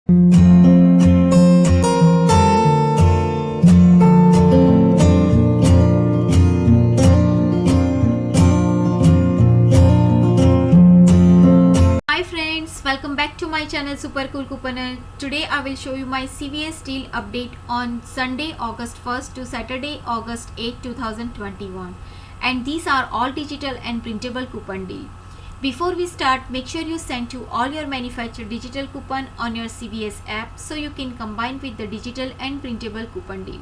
Hi friends, welcome back to my channel Super Cool Couponer. Today I will show you my CVS deal update on Sunday August 1st to Saturday August 8, 2021. And these are all digital and printable coupon deal. Before we start, make sure you send to all your manufactured digital coupon on your CVS app so you can combine with the digital and printable coupon deal.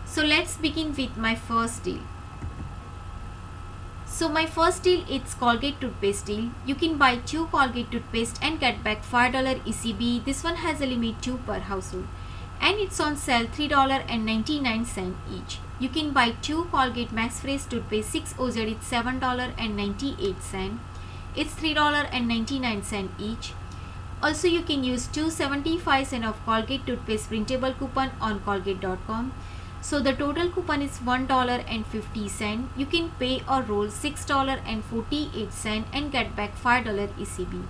So let's begin with my first deal. So my first deal is Colgate toothpaste deal. You can buy 2 Colgate toothpaste and get back $5 ECB. This one has a limit 2 per household. And it's on sale $3.99 each. You can buy 2 Colgate Max Fresh toothpaste 6 OZ, it's $7.98. It's $3.99 each. Also you can use 275 cents of Colgate toothpaste printable coupon on colgate.com. So the total coupon is $1.50. You can pay or roll $6.48 and get back $5 ECB.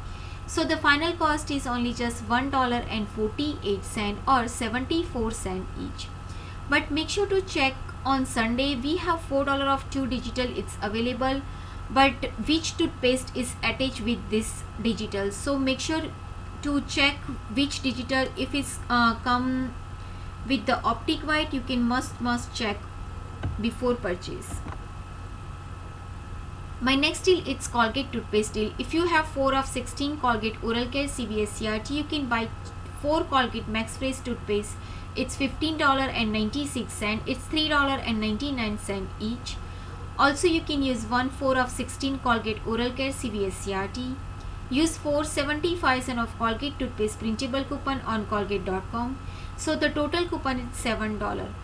So the final cost is only just $1.48 or 74 cents each. But make sure to check on Sunday. We have $4 of 2 digital, it's available. But which toothpaste is attached with this digital? So make sure to check which digital. If it's come with the optic white, you can must check before purchase. My next deal is Colgate toothpaste deal. If you have 4 of 16 Colgate Oral Care CVS CRT, you can buy 4 Colgate Max Fresh toothpaste. It's $15.96. It's $3.99 each. Also you can use 4 of 16 Colgate Oral Care CVS CRT. Use 475 cents of Colgate toothpaste printable coupon on colgate.com. So the total coupon is $7.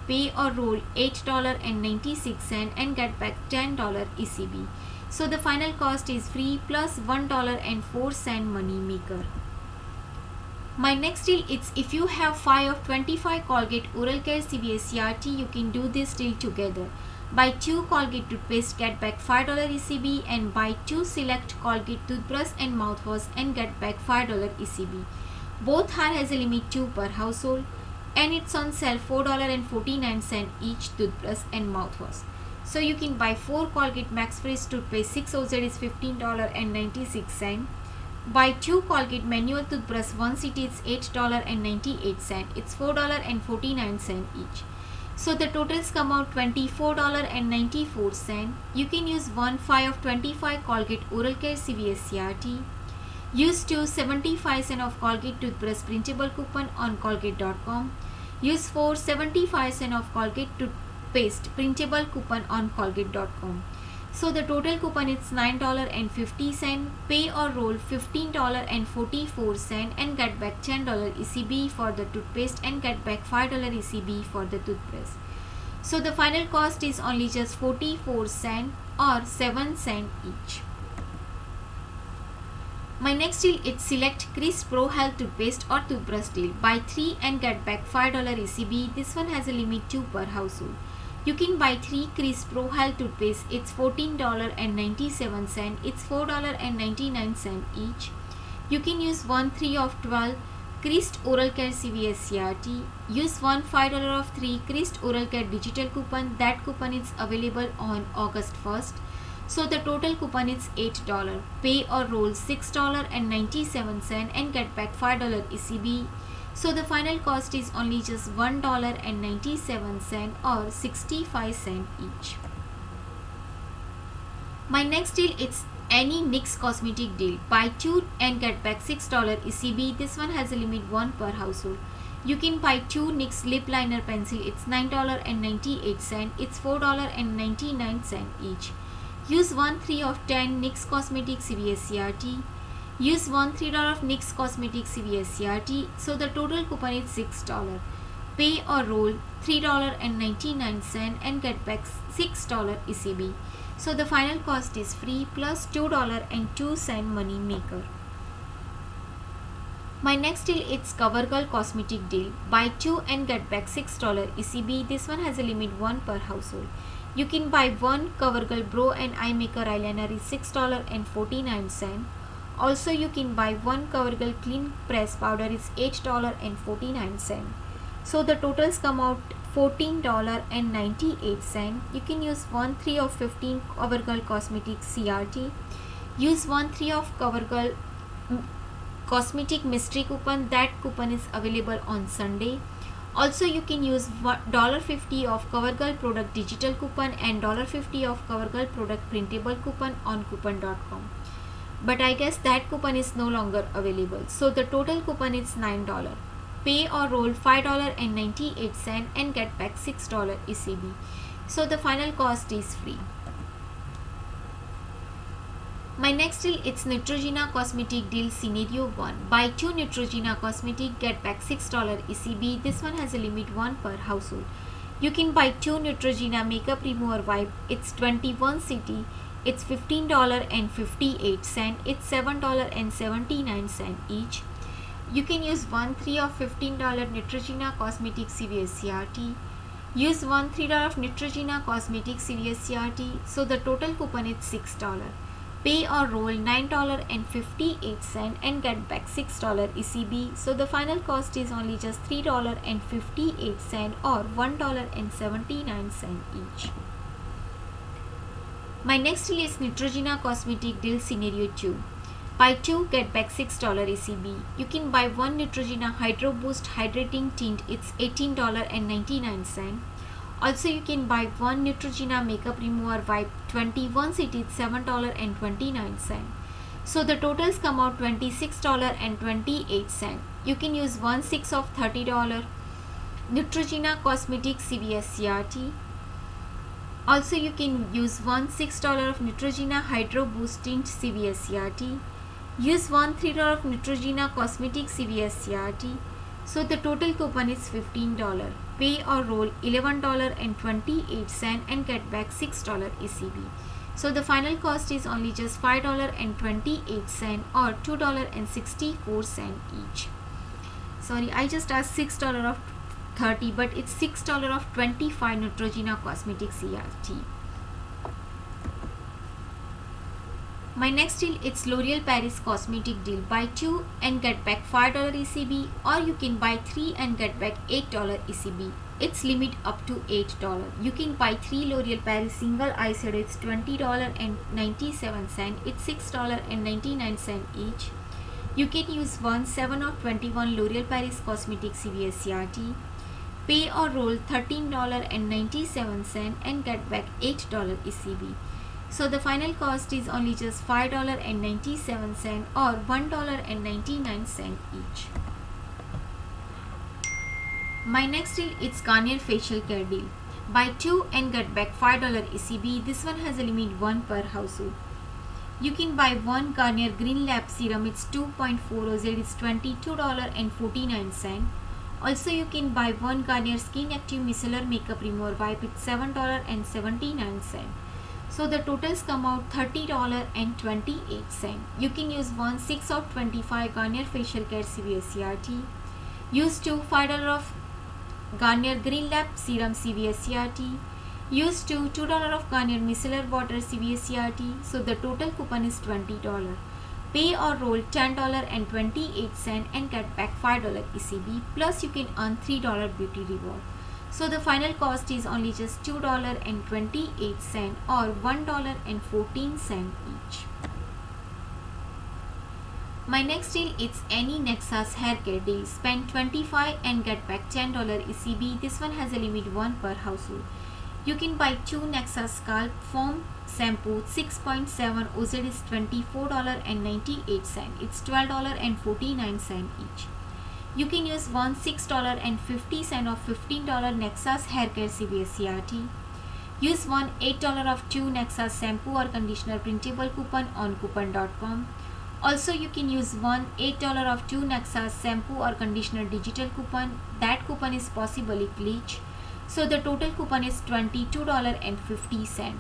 Pay or roll $8.96 and get back $10 ECB. So the final cost is free plus $1.04 money maker. My next deal is if you have 5 of 25 Colgate Oral Care CVS CRT, you can do this deal together. Buy 2 Colgate toothpaste, get back $5 ECB, and buy 2 select Colgate toothbrush and mouthwash and get back $5 ECB. Both has a limit 2 per household and it's on sale $4.49 each toothbrush and mouthwash. So you can buy 4 Colgate Max Fresh toothpaste 6 OZ is $15.96. Buy 2 Colgate manual toothbrush 1 CT is $8.98. It's $4.49 each. So the totals come out $24.94. You can use 5 of 25 Colgate Oral Care CVS CRT. Use 275 cents of Colgate toothbrush printable coupon on colgate.com. Use 475 cents of Colgate toothpaste printable coupon on colgate.com. So the total coupon is $9.50. Pay or roll $15.44 and get back $10 ECB for the toothpaste and get back $5 ECB for the toothbrush. So the final cost is only just 44 cents or 7 cents each. My next deal is select Crest Pro Health toothpaste or toothbrush deal. Buy 3 and get back $5 ECB. This one has a limit 2 per household. You can buy 3 Crest Pro Health toothpaste. It's $14.97. It's $4.99 each. You can use 3 of 12 Crest Oral Care CVS CRT. Use $5 of 3 Crest Oral Care digital coupon. That coupon is available on August 1st. So the total coupon is $8. Pay or roll $6.97 and get back $5 ECB. So the final cost is only just $1.97 or 65 cents each. My next deal is any NYX cosmetic deal. Buy 2 and get back $6 ECB. This one has a limit 1 per household. You can buy 2 NYX lip liner pencil. It's $9.98. It's $4.99 each. Use 3 of 10 NYX Cosmetic CVS CRT. Use $3 of NYX Cosmetic CVS CRT. So the total coupon is $6. Pay or roll $3.99 and get back $6 ECB. So the final cost is free plus $2.02 money maker. My next deal is CoverGirl cosmetic deal. Buy 2 and get back $6 ECB. This one has a limit 1 per household. You can buy 1 CoverGirl Brow and Eye Maker eyeliner is $6.49. Also you can buy one CoverGirl clean press powder, it's $8.49. So the totals come out $14.98. You can use 1/3 of 15 CoverGirl Cosmetic CRT. Use 1/3 of CoverGirl Cosmetic Mystery coupon. That coupon is available on Sunday. Also you can use $1.50 of CoverGirl product digital coupon and $1.50 of CoverGirl product printable coupon on coupon.com. But I guess that coupon is no longer available. So the total coupon is $9. Pay or roll $5.98 and get back $6 ECB. So the final cost is free. My next deal, it's Neutrogena Cosmetic Deal Scenario 1. Buy 2 Neutrogena Cosmetic, get back $6 ECB. This one has a limit 1 per household. You can buy 2 Neutrogena Makeup Remover Wipe. It's 21 CT. It's $15.58. It's $7.79 each. You can use 1/3 of $15 Neutrogena Cosmetic CVS CRT. Use 1/3 of Neutrogena Cosmetic CVS CRT. So the total coupon is $6. Pay or roll $9.58 and get back $6 ECB. So the final cost is only just $3.58 or $1.79 each. My next deal is Neutrogena Cosmetic Deal Scenario 2. Buy 2, get back $6 ECB. You can buy 1 Neutrogena Hydro Boost Hydrating Tint. It's $18.99. Also you can buy 1 Neutrogena Makeup Remover Wipe 21 CT. It's $7.29. So the totals come out $26.28. You can use 1/6 of $30 Neutrogena Cosmetic CVS CRT. Also you can use 1/6 of Neutrogena Hydro Boost Tint CVS CRT. Use 1/3 of Neutrogena Cosmetic CVS CRT. So the total coupon is $15. Pay or roll $11.28 and get back $6 ECB. So the final cost is only just $5.28 or $2.64 each. Sorry, I just asked $6 of 30, but it's $6 of 25 Neutrogena Cosmetic CRT. My next deal, it's L'Oreal Paris Cosmetic Deal. Buy 2 and get back $5 ECB, or you can buy 3 and get back $8 ECB. Its limit up to $8. You can buy 3 L'Oreal Paris single eye shadow. It's $20.97. It's $6.99 each. You can use 7 of 21 L'Oreal Paris Cosmetic CVS CRT. Pay or roll $13.97 and get back $8 ECB. So the final cost is only just $5.97 or $1.99 each. My next deal, it's Garnier Facial Care Deal. Buy 2 and get back $5 ECB. This one has a limit 1 per household. You can buy 1 Garnier Green Lab Serum. It's 2.4 OZ. It's $22.49. Also you can buy 1 Garnier Skin Active Micellar Makeup Remover Wipe. It's $7.79. So the totals come out $30.28. You can use 1/6 of 25 Garnier Facial Care CVS CRT. Use 2 $5 of Garnier Green Lab Serum CVS CRT. Use 2 $2 of Garnier Micellar Water CVS CRT. So the total coupon is $20. Pay or roll $10.28 and get back $5 ECB. Plus you can earn $3 beauty reward. So the final cost is only just $2.28 or $1.14 each. My next deal, it's Any Nexus Hair Care Deal. Spend $25 and get back $10 ECB. This one has a limit 1 per household. You can buy 2 Nexus Scalp Foam Shampoo 6.7 OZ is $24.98. It's $12.49 each. You can use $6.50 of $15 Nexus Hair Care CVS CRT. Use $8 of 2 Nexus Shampoo or Conditioner printable coupon on coupon.com. Also you can use $8 of 2 Nexus Shampoo or Conditioner digital coupon. That coupon is possibly glitch. So the total coupon is $22.50.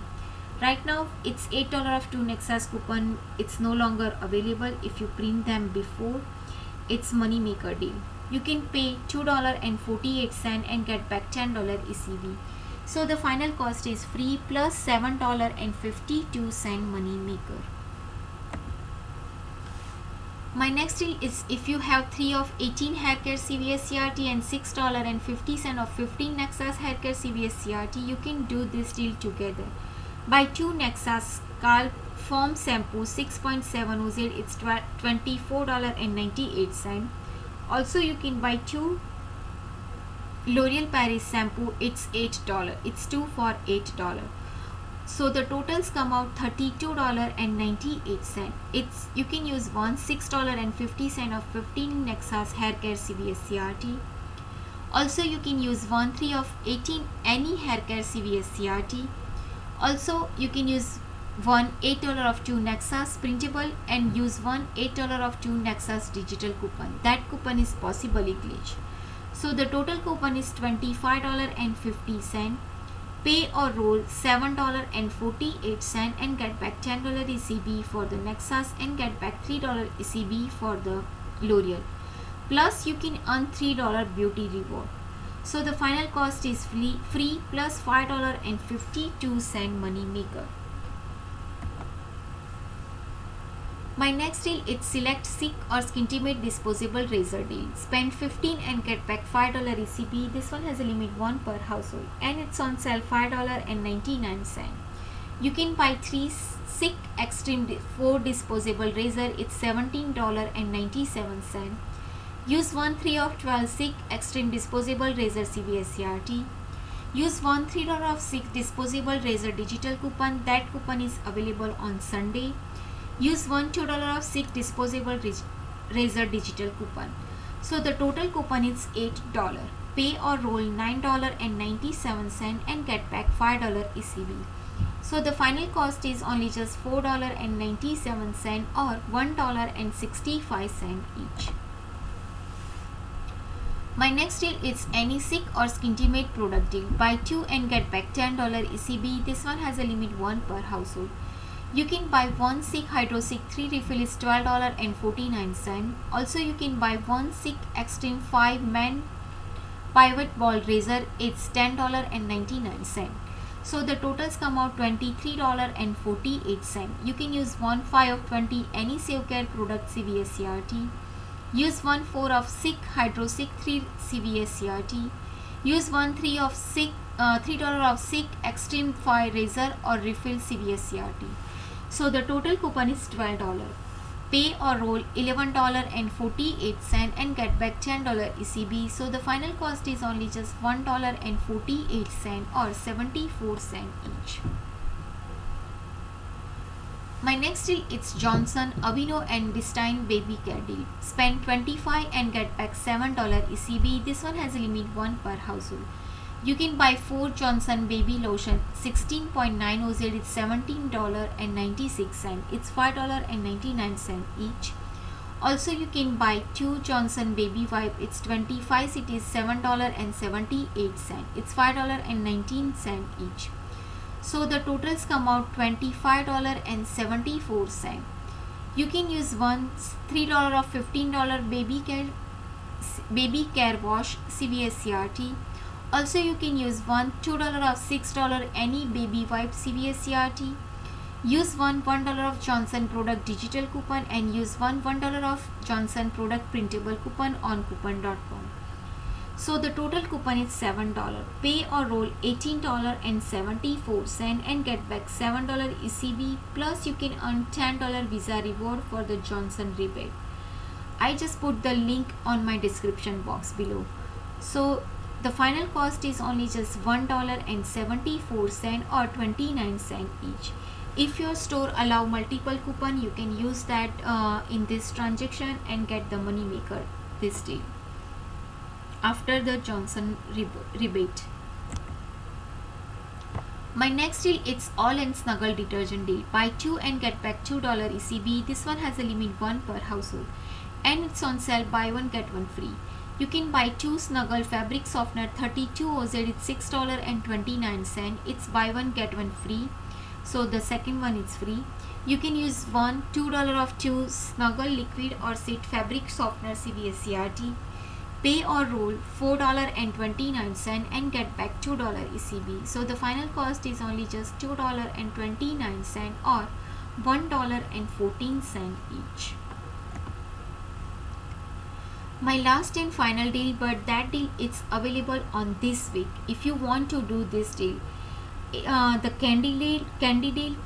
Right now it's $8 of 2 Nexus coupon. It's no longer available if you print them before. It's money maker deal. You can pay $2.48 and get back $10 ECB. So the final cost is free plus $7.52 money maker. My next deal is if you have 3 of 18 haircare CVS CRT and $6.50 of 15 Nexas haircare CVS CRT, you can do this deal together. Buy 2 Nexas Scalp Foam Shampoo 6.7 OZ, it's $24.98. Also you can buy 2 L'Oreal Paris shampoo, it's $8. It's 2 for $8. So the totals come out $32.98. It's you can use one $6.50 of 15 Nexas hair care CVS CRT. Also you can use one 3 of 18 any hair care CVS CRT. Also you can use one $8 of 2 Nexas printable and use one $8 of 2 Nexas digital coupon. That coupon is possibly glitch. So the total coupon is $25.50. Pay or roll $7.48 and get back $10 ECB for the Nexas and get back $3 ECB for the L'Oreal. Plus you can earn $3 beauty reward. So the final cost is free plus $5.52 money maker. My next deal is select Silk or Skintimate disposable razor deal. Spend $15 and get back $5 ECB. This one has a limit 1 per household and it's on sale $5.99. You can buy 3 Silk Extreme 4 disposable razor. It's $17.97. Use one 3 of 12 Silk Extreme disposable razor CVS CRT. Use one $3 of Silk disposable razor digital coupon. That coupon is available on Sunday. Use one $2 of Silk disposable razor digital coupon. So the total coupon is $8. Pay or roll $9.97 and get back $5 ECB. So the final cost is only just $4.97 or $1.65 each. My next deal is any Silk or Skintimate product deal. Buy 2 and get back $10 ECB. This one has a limit 1 per household. You can buy one Silk Hydro Silk 3 refill is $12.49. Also you can buy one Silk Extreme 5 Man Pivot Ball Razor, it's $10.99. So the totals come out $23.48. You can use one 5 of 20 any Save Care product CVS CRT. Use one 4 of Silk Hydro Silk 3 CVS CRT. Use one 3 of Silk $3 of Silk Extreme 5 razor or refill CVS CRT. So the total coupon is $12. Pay or roll $11.48 and get back $10 ECB. So the final cost is only just $1.48 or 74 cents each. My next deal is Johnson Aveeno and Distine Baby Care deal. Spend $25 and get back $7 ECB. This one has a limit 1 per household. You can buy 4 Johnson Baby Lotion 16.9 OZ, it's $17.96. It's $5.99 each. Also you can buy 2 Johnson Baby Wipe, it's 25 cities, $7.78. It's $5.19 each. So the totals come out $25.74. You can use one $3 of $15 baby care wash CVS CRT. Also you can use one $2 of $6 any baby wipe CVS CRT. Use one $1 of Johnson product digital coupon and use one $1 of Johnson product printable coupon on coupon.com. So the total coupon is $7. Pay or roll $18.74 and get back $7 ECB, plus you can earn $10 Visa reward for the Johnson rebate. I just put the link on my description box below. So the final cost is only just $1.74 or 29 cents each. If your store allow multiple coupon, you can use that in this transaction and get the money maker this day after the Johnson rebate. My next deal it's All and Snuggle detergent deal. Buy 2 and get back $2 ECB. This one has a limit 1 per household and it's on sale buy 1 get 1 free. You can buy 2 Snuggle fabric softener 32 OZ, it's $6.29. It's buy 1 get 1 free. So the second one is free. You can use one $2 of 2 Snuggle liquid or sit fabric softener CVS CRT. Pay or roll $4.29 and get back $2 ECB. So the final cost is only just $2.29 or $1.14 each. My last and final deal, but that deal is available on this week. If you want to do this deal, the candy deal,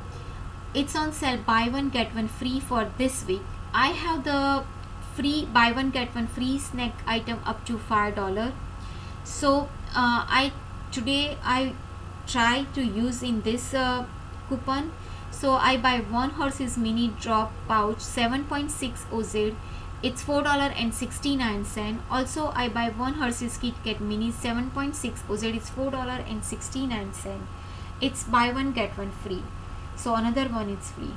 it's on sale, buy one get one free for this week. I have the free buy one get one free snack item up to $5. So I try to use in this coupon. So I buy one Hershey's mini drop pouch 7.6 OZ, it's $4.69. Also I buy one Hershey's Kit Kat mini 7.6 OZ, it's $4.69. It's buy one get one free, so another one is free.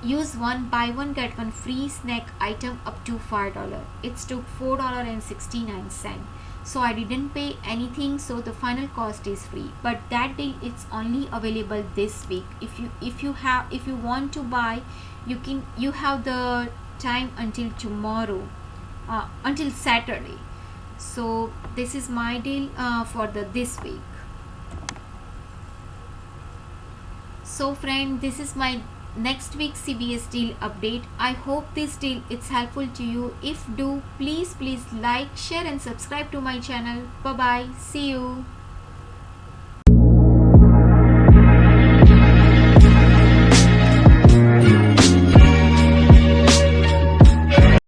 Use one buy one get one free snack item up to $5, it's took $4.69. So I didn't pay anything, so the final cost is free. But that deal it's only available this week. If you want to buy, you have the time until tomorrow, until Saturday. So this is my deal for this week. So friend, this is my next week's CVS deal update. I hope this deal is helpful to you. If do, please like, share and subscribe to my channel. Bye bye, see you.